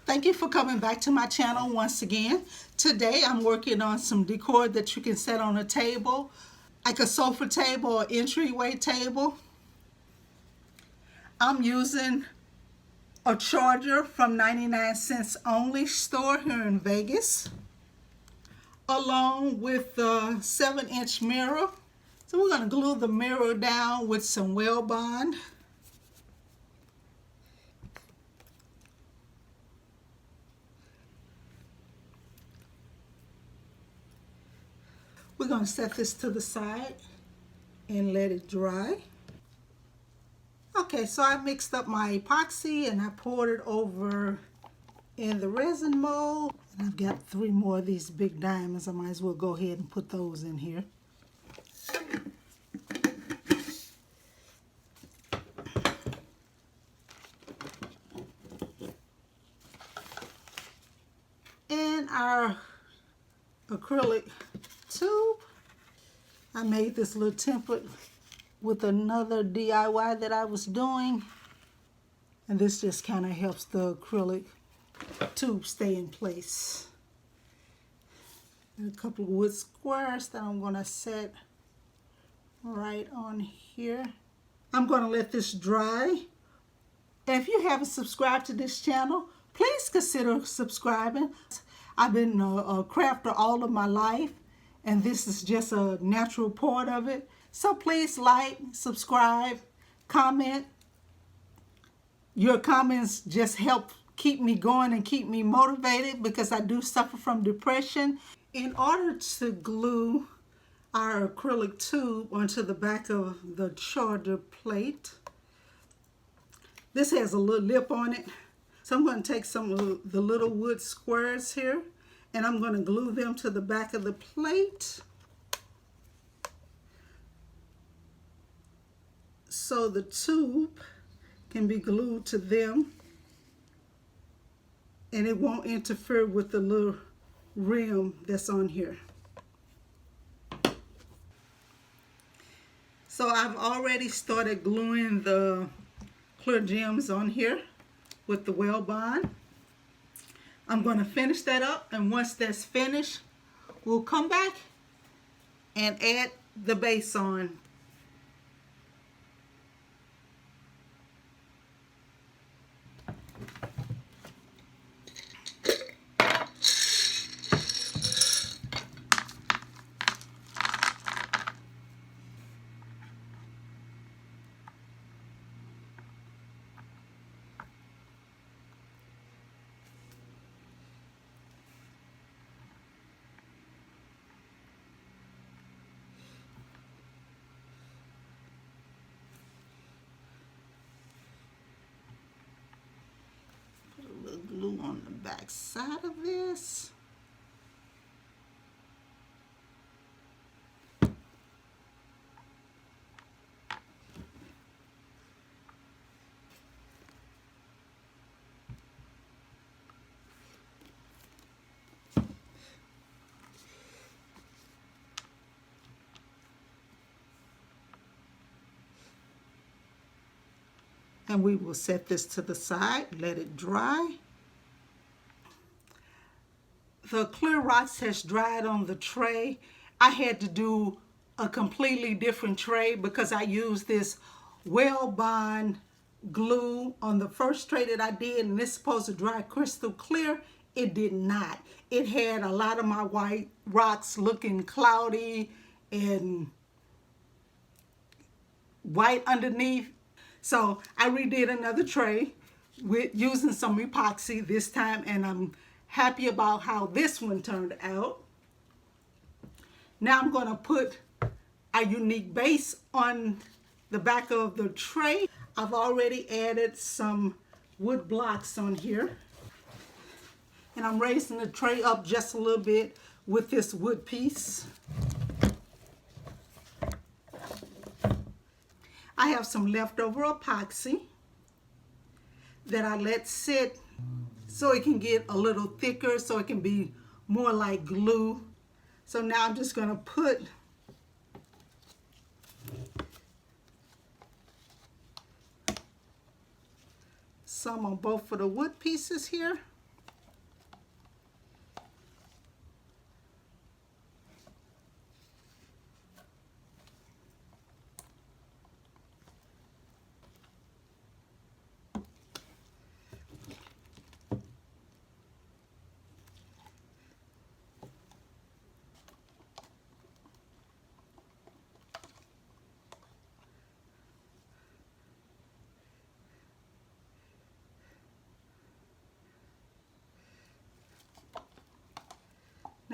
Thank you for coming back to my channel once again. Today I'm working on some decor that you can set on a table, like a sofa table or entryway table. I'm using a charger from 99 Cents Only store here in Vegas, along with the 7-inch mirror. So we're going to glue the mirror down with some well bond. We're going to set this to the side and let it dry. Okay, so I mixed up my epoxy and I poured it over in the resin mold. And I've got 3 more of these big diamonds. I might as well go ahead and put those in here. And our acrylic tube. I made this little template with another DIY that I was doing, and this just kind of helps the acrylic tube stay in place. And a couple of wood squares that I'm going to set right on here. I'm going to let this dry. And if you haven't subscribed to this channel, please consider subscribing. I've been a crafter all of my life, and this is just a natural part of it. So please like, subscribe, comment. Your comments just help keep me going and keep me motivated because I do suffer from depression. In order to glue our acrylic tube onto the back of the charger plate, this has a little lip on it. So I'm going to take some of the little wood squares here and I'm going to glue them to the back of the plate so the tube can be glued to them and it won't interfere with the little rim that's on here. So I've already started gluing the clear gems on here with the well bond. I'm going to finish that up, and once that's finished, we'll come back and add the base on. Glue on the back side of this. And we will set this to the side, let it dry. The clear rocks has dried on the tray. I had to do a completely different tray because I used this well bond glue on the first tray that I did, and it's supposed to dry crystal clear. It did not. It had a lot of my white rocks looking cloudy and white underneath. So I redid another tray with using some epoxy this time, and I'm happy about how this one turned out. Now I'm going to put a unique base on the back of the tray. I've already added some wood blocks on here. And I'm raising the tray up just a little bit with this wood piece. I have some leftover epoxy that I let sit so it can get a little thicker, so it can be more like glue. So now I'm just going to put some on both of the wood pieces here.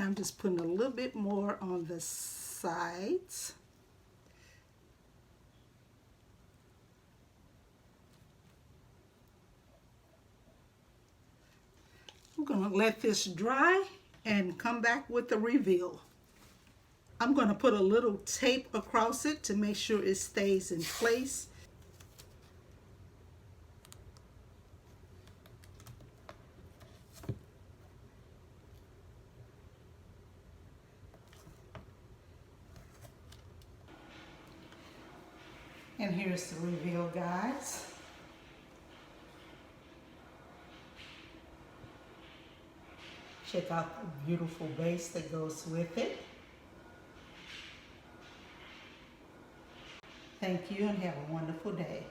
I'm just putting a little bit more on the sides. I'm going to let this dry and come back with the reveal. I'm going to put a little tape across it to make sure it stays in place. And here's the reveal, guys. Check out the beautiful base that goes with it. Thank you and have a wonderful day.